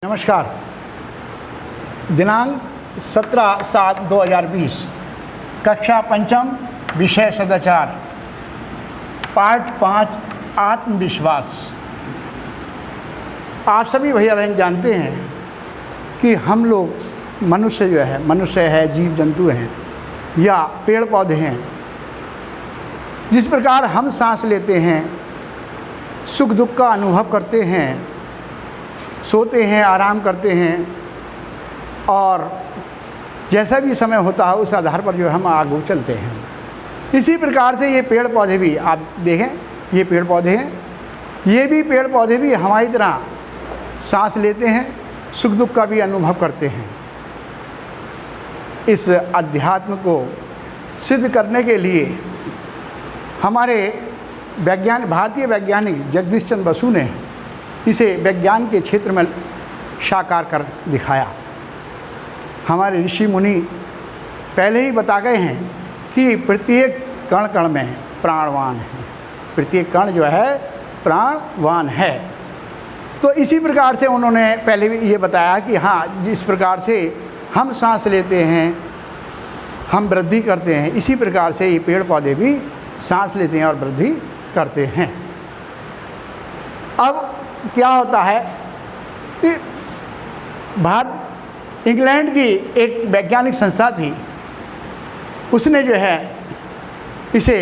नमस्कार। दिनांक 17/7/2020, कक्षा पंचम, विषय सदाचार, पाठ 5, आत्मविश्वास। आप सभी भैया बहन जानते हैं कि हम लोग मनुष्य है, जीव जंतु हैं या पेड़ पौधे हैं। जिस प्रकार हम सांस लेते हैं, सुख दुख का अनुभव करते हैं, सोते हैं, आराम करते हैं और जैसा भी समय होता है उस आधार पर हम आगे चलते हैं। इसी प्रकार से ये पेड़ पौधे भी, आप देखें, ये पेड़ पौधे हैं, ये भी पेड़ पौधे भी हमारी तरह सांस लेते हैं, सुख दुख का भी अनुभव करते हैं। इस अध्यात्म को सिद्ध करने के लिए हमारे भारतीय वैज्ञानिक जगदीश चंद्र बसु ने इसे विज्ञान के क्षेत्र में साकार कर दिखाया। हमारे ऋषि मुनि पहले ही बता गए हैं कि प्रत्येक कण कण में प्राणवान है, प्रत्येक कण प्राणवान है। तो इसी प्रकार से उन्होंने पहले भी ये बताया कि हाँ, जिस प्रकार से हम सांस लेते हैं, हम वृद्धि करते हैं, इसी प्रकार से ये पेड़ पौधे भी सांस लेते हैं और वृद्धि करते हैं। अब क्या होता है कि इंग्लैंड की एक वैज्ञानिक संस्था थी, उसने इसे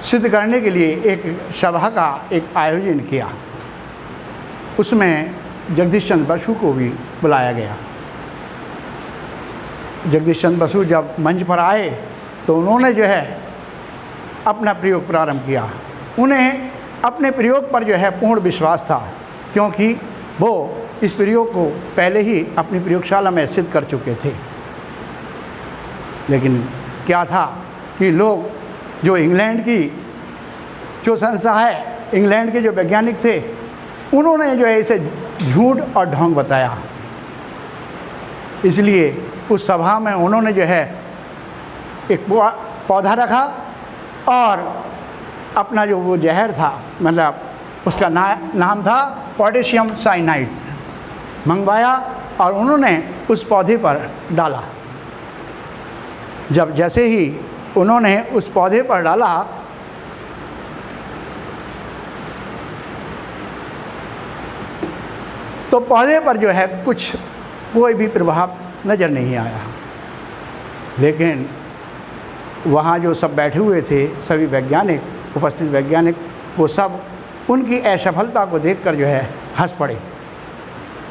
सिद्ध करने के लिए एक सभा का एक आयोजन किया। उसमें जगदीश चंद्र बसु को भी बुलाया गया। जगदीश चंद्र बसु जब मंच पर आए तो उन्होंने अपना प्रयोग प्रारंभ किया। उन्हें अपने प्रयोग पर पूर्ण विश्वास था, क्योंकि वो इस प्रयोग को पहले ही अपनी प्रयोगशाला में सिद्ध कर चुके थे। लेकिन क्या था कि लोग, जो इंग्लैंड की जो संस्था है, इंग्लैंड के जो वैज्ञानिक थे, उन्होंने इसे झूठ और ढोंग बताया। इसलिए उस सभा में उन्होंने एक पौधा रखा और अपना जो वो जहर था, मतलब उसका नाम था पोटेशियम साइनाइड, मंगवाया और उन्होंने उस पौधे पर डाला। जैसे ही उन्होंने उस पौधे पर डाला तो पौधे पर कोई भी प्रभाव नज़र नहीं आया। लेकिन वहाँ जो सब बैठे हुए थे, सभी वैज्ञानिक, उपस्थित वैज्ञानिक, वो सब उनकी असफलता को देखकर हंस पड़े,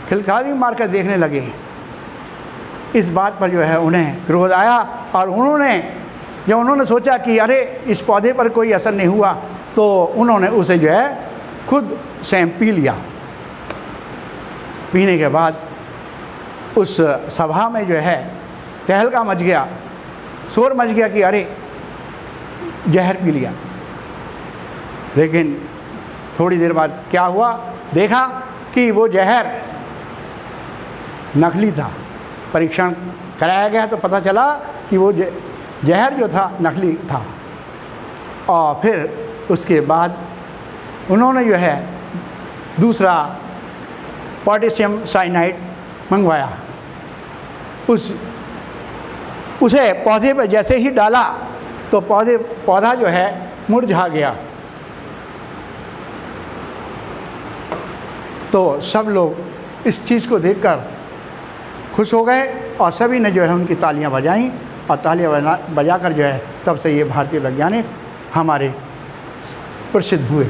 खिलखिलाड़ी मारकर देखने लगे। इस बात पर उन्हें क्रोध आया और उन्होंने सोचा कि अरे, इस पौधे पर कोई असर नहीं हुआ, तो उन्होंने उसे खुद स्वयं पी लिया। पीने के बाद उस सभा में तहलका मच गया, शोर मच गया कि अरे, जहर पी लिया। लेकिन थोड़ी देर बाद क्या हुआ, देखा कि वो जहर नकली था। परीक्षण कराया गया तो पता चला कि वो जहर जो था नकली था। और फिर उसके बाद उन्होंने दूसरा पोटेशियम साइनाइड मंगवाया। उसे पौधे पर जैसे ही डाला तो पौधा मुरझा गया। तो सब लोग इस चीज़ को देखकर खुश हो गए और सभी ने उनकी तालियां बजाईं और तालियां बजाकर तब से ये भारतीय वैज्ञानिक हमारे प्रसिद्ध हुए।